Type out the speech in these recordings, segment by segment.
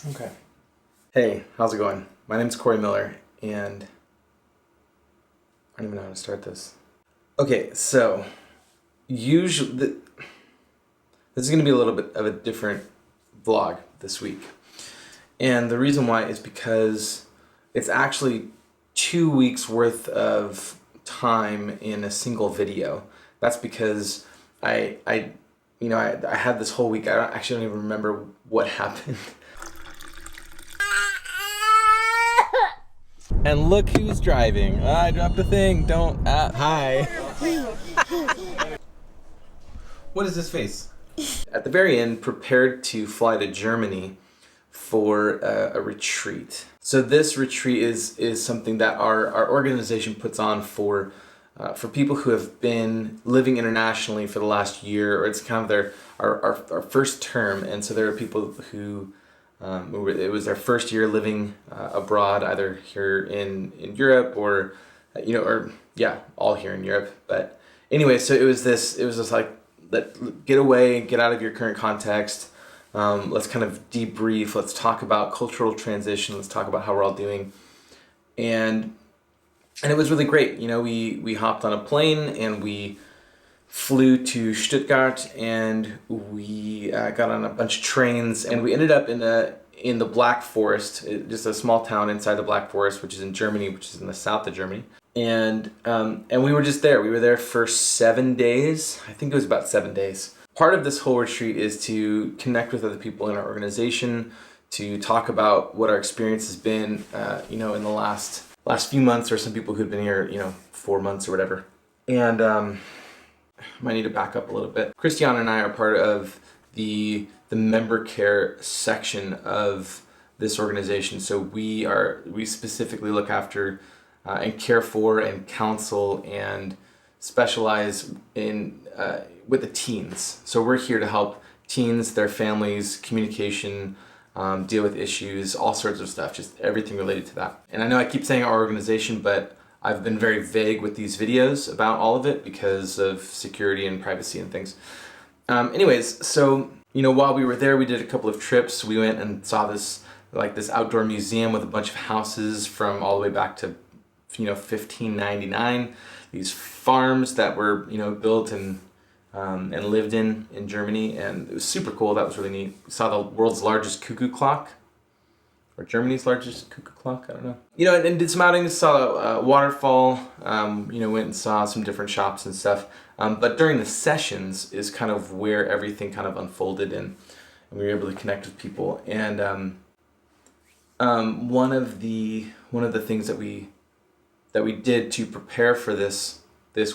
Okay. Hey, how's it going? My name's Cory Miller, and I don't even know how to start this. Okay, so usually this is going to be a little bit of a different vlog this week, and the reason why is because it's actually 2 weeks worth of time in a single video. That's because I had this whole week. I don't even remember what happened. And look who's driving. I dropped a thing. Don't. Hi. What is this face? At the very end, prepared to fly to Germany for a retreat. So this retreat is something that our organization puts on for people who have been living internationally for the last year, or it's kind of our first term. And so there are people who it was their first year living abroad, either here in Europe or all here in Europe. But anyway, so it was just like, get away, get out of your current context. Let's kind of debrief. Let's talk about cultural transition. Let's talk about how we're all doing, and it was really great. We hopped on a plane and we flew to Stuttgart, and we got on a bunch of trains, and we ended up in the Black Forest, just a small town inside the Black Forest, which is in Germany, which is in the south of Germany. And we were just there. We were there for 7 days. I think it was about 7 days. Part of this whole retreat is to connect with other people in our organization, to talk about what our experience has been, in the last few months, or some people who've been here, 4 months or whatever. And might need to back up a little bit. Christiana and I are part of the member care section of this organization. So we specifically look after and care for and counsel and specialize in with the teens. So we're here to help teens, their families, communication, deal with issues, all sorts of stuff, just everything related to that. And I know I keep saying our organization, but I've been very vague with these videos about all of it because of security and privacy and things. Anyways, so while we were there, we did a couple of trips. We went and saw this outdoor museum with a bunch of houses from all the way back to 1599. These farms that were built and lived in Germany, and it was super cool. That was really neat. We saw the world's largest cuckoo clock. Or Germany's largest cuckoo clock, I don't know. And did some outings, saw a waterfall, went and saw some different shops and stuff. But during the sessions is kind of where everything kind of unfolded, and we were able to connect with people. And one of the things that we did to prepare for this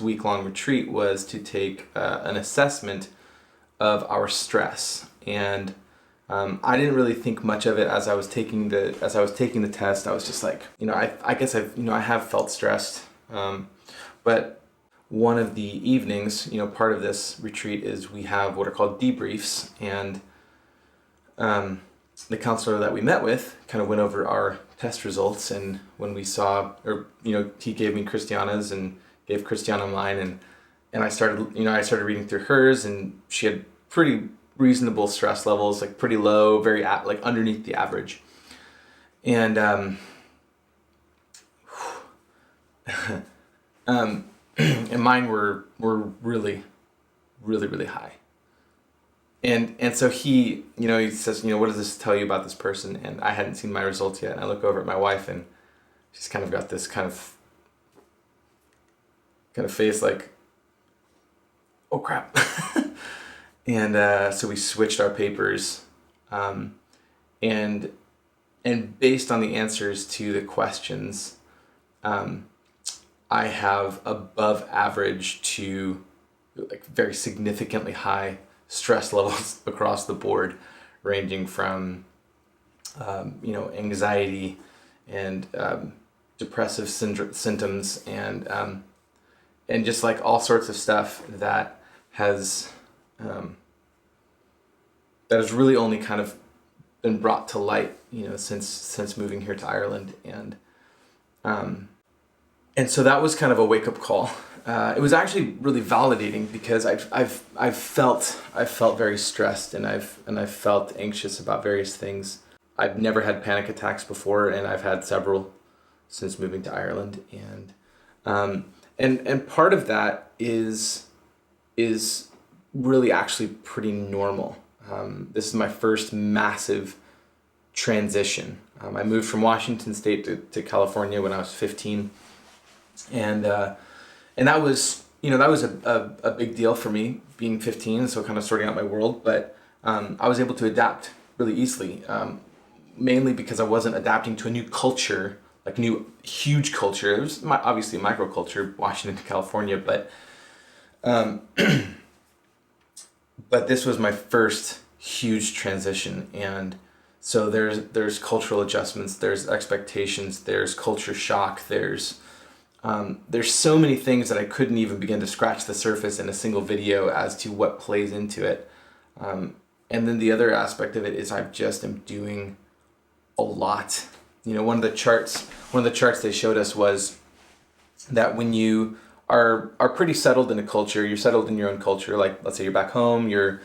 week-long retreat was to take an assessment of our stress. And I didn't really think much of it as I was taking the test. I was just like, I guess I have felt stressed. But one of the evenings, part of this retreat is we have what are called debriefs, and the counselor that we met with kind of went over our test results. And when we saw, he gave me Christiana's and gave Christiana mine, and I started reading through hers, and she had pretty reasonable stress levels, like pretty low, very like underneath the average. And and mine were really, really, really high. And so he says, what does this tell you about this person? And I hadn't seen my results yet. And I look over at my wife, and she's kind of got this kind of face like, oh crap. And so we switched our papers, and based on the answers to the questions, I have above average to like very significantly high stress levels across the board, ranging from anxiety and depressive symptoms, and just like all sorts of stuff that has really only kind of been brought to light, since moving here to Ireland. And so that was kind of a wake-up call. It was actually really validating, because I've felt very stressed, and I've felt anxious about various things. I've never had panic attacks before, and I've had several since moving to Ireland, and part of that is really actually pretty normal. This is my first massive transition. I moved from Washington State to California when I was 15, and that was a big deal for me being 15, so kind of sorting out my world. But I was able to adapt really easily, mainly because I wasn't adapting to a new culture, like new huge culture. It was obviously a microculture, Washington to California, but but this was my first huge transition, and so there's cultural adjustments, there's expectations, there's culture shock, there's so many things that I couldn't even begin to scratch the surface in a single video as to what plays into it. And then the other aspect of it is I just am doing a lot. One of the charts they showed us was that when you are pretty settled in a culture, you're settled in your own culture, like let's say you're back home, you're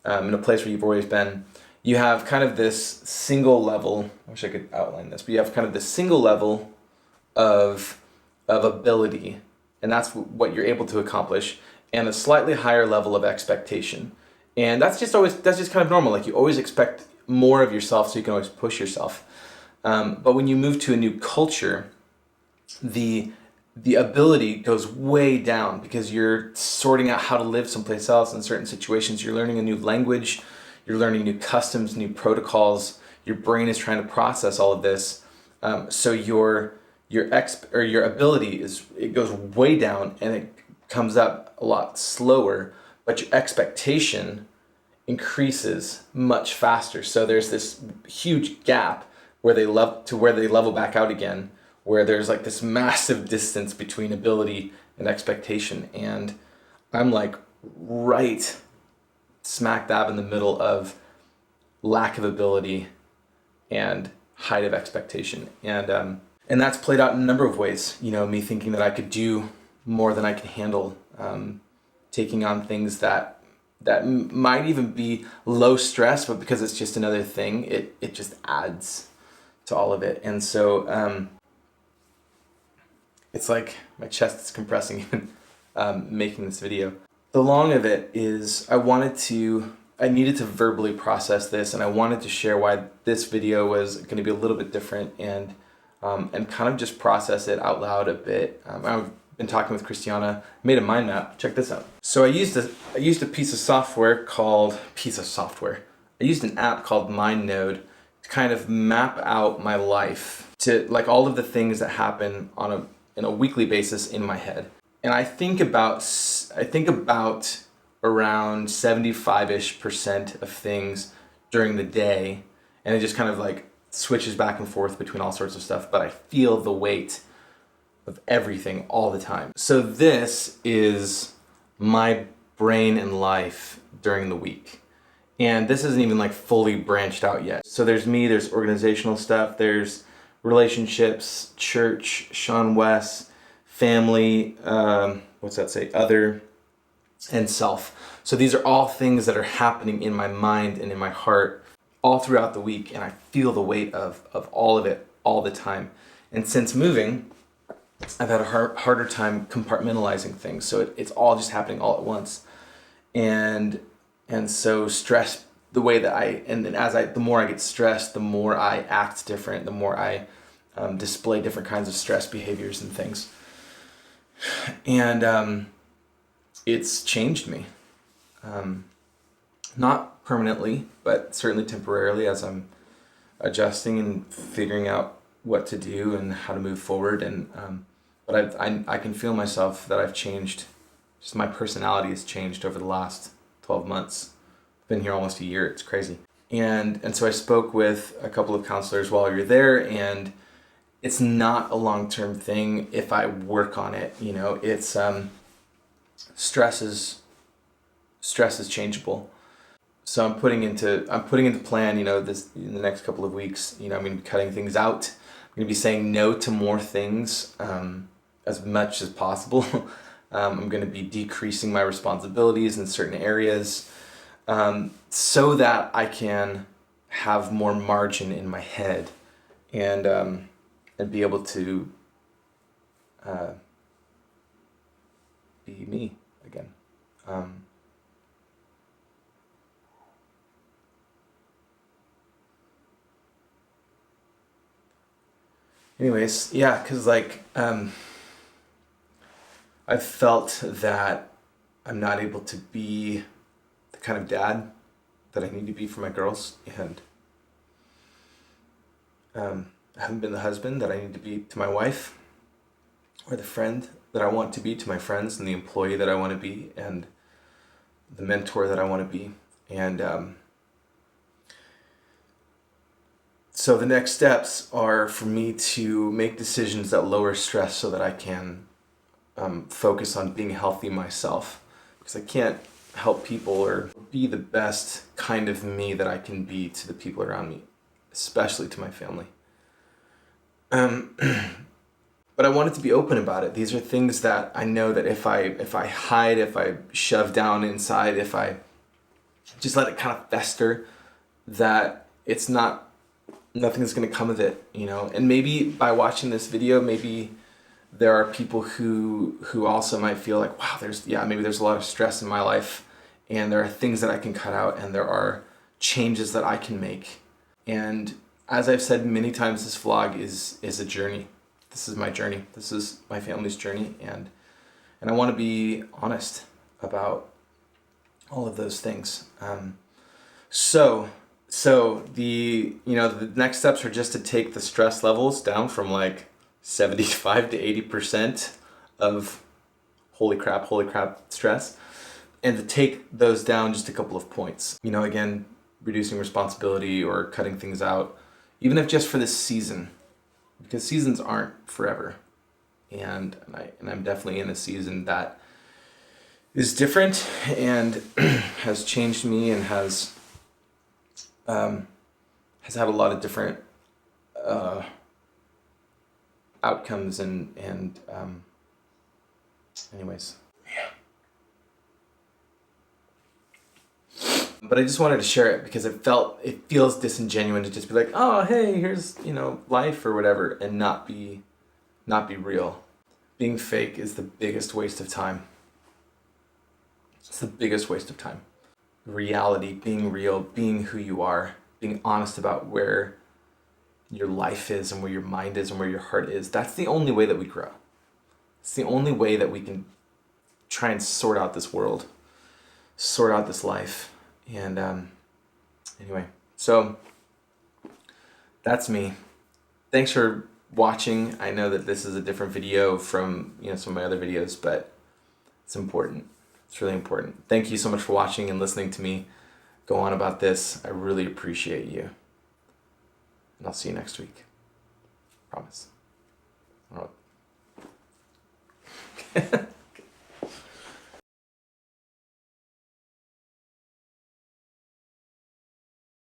in a place where you've always been, you have kind of this single level, I wish I could outline this, but you have kind of this single level of ability, and that's what you're able to accomplish, and a slightly higher level of expectation. And that's just kind of normal. Like, you always expect more of yourself, so you can always push yourself. But when you move to a new culture, the ability goes way down because you're sorting out how to live someplace else in certain situations. You're learning a new language, you're learning new customs, new protocols. Your brain is trying to process all of this. So your ability it goes way down, and it comes up a lot slower, but your expectation increases much faster. So there's this huge gap where they level back out again, where there's like this massive distance between ability and expectation. And I'm like right smack dab in the middle of lack of ability and height of expectation. And that's played out in a number of ways. Me thinking that I could do more than I could handle, taking on things that might even be low stress, but because it's just another thing, it just adds to all of it. And so it's like my chest is compressing even making this video. The long of it is I needed to verbally process this, and I wanted to share why this video was going to be a little bit different, and kind of just process it out loud a bit. I've been talking with Christiana, made a mind map. Check this out. So I used an app called MindNode to kind of map out my life, to like all of the things that happen in a weekly basis in my head. And I think about around 75% of things during the day, and it just kind of like switches back and forth between all sorts of stuff, but I feel the weight of everything all the time. So this is my brain and life during the week. And this isn't even like fully branched out yet. So there's me, there's organizational stuff, there's relationships, church, Sean West, family, other, and self. So these are all things that are happening in my mind and in my heart all throughout the week, and I feel the weight of all of it all the time. And since moving, I've had a harder time compartmentalizing things, so it's all just happening all at once. And so stress, the more I get stressed, the more I act different, the more I display different kinds of stress behaviors and things. And it's changed me. Not permanently, but certainly temporarily, as I'm adjusting and figuring out what to do and how to move forward. And but I can feel myself that I've changed. Just my personality has changed over the last 12 months. I've been here almost a year. It's crazy. And so I spoke with a couple of counselors while you're there, and it's not a long-term thing if I work on it. It's stress is changeable. So I'm putting into plan, this in the next couple of weeks. I'm going to be cutting things out. I'm going to be saying no to more things as much as possible. I'm going to be decreasing my responsibilities in certain areas so that I can have more margin in my head and be able to be me again. Anyways, yeah, because like I've felt that I'm not able to be the kind of dad that I need to be for my girls, and I haven't been the husband that I need to be to my wife, or the friend that I want to be to my friends, and the employee that I want to be, and the mentor that I want to be. And so the next steps are for me to make decisions that lower stress so that I can focus on being healthy myself, because I can't help people or be the best kind of me that I can be to the people around me, especially to my family. But I wanted to be open about it. These are things that I know that if I hide, if I shove down inside, if I just let it kind of fester, that it's nothing's gonna come of it, you know. And maybe by watching this video, maybe there are people who also might feel like, wow, maybe there's a lot of stress in my life, and there are things that I can cut out, and there are changes that I can make. And as I've said many times, this vlog is a journey. This is my journey. This is my family's journey, and I want to be honest about all of those things. So the next steps are just to take the stress levels down from like 75 to 80% of holy crap stress, and to take those down just a couple of points. You know, again, reducing responsibility or cutting things out, even if just for this season, because seasons aren't forever. And I'm definitely in a season that is different and has changed me and has had a lot of different outcomes and anyways. Yeah. But I just wanted to share it because it feels disingenuous to just be like, oh, hey, here's, life or whatever, and not be real. Being fake is the biggest waste of time. It's the biggest waste of time. Reality, being real, being who you are, being honest about where your life is and where your mind is and where your heart is. That's the only way that we grow. It's the only way that we can try and sort out this world, sort out this life. And anyway, so that's me. Thanks for watching. I know that this is a different video from some of my other videos, but it's important. It's really important. Thank you so much for watching and listening to me go on about this. I really appreciate you. And I'll see you next week. Promise. All right.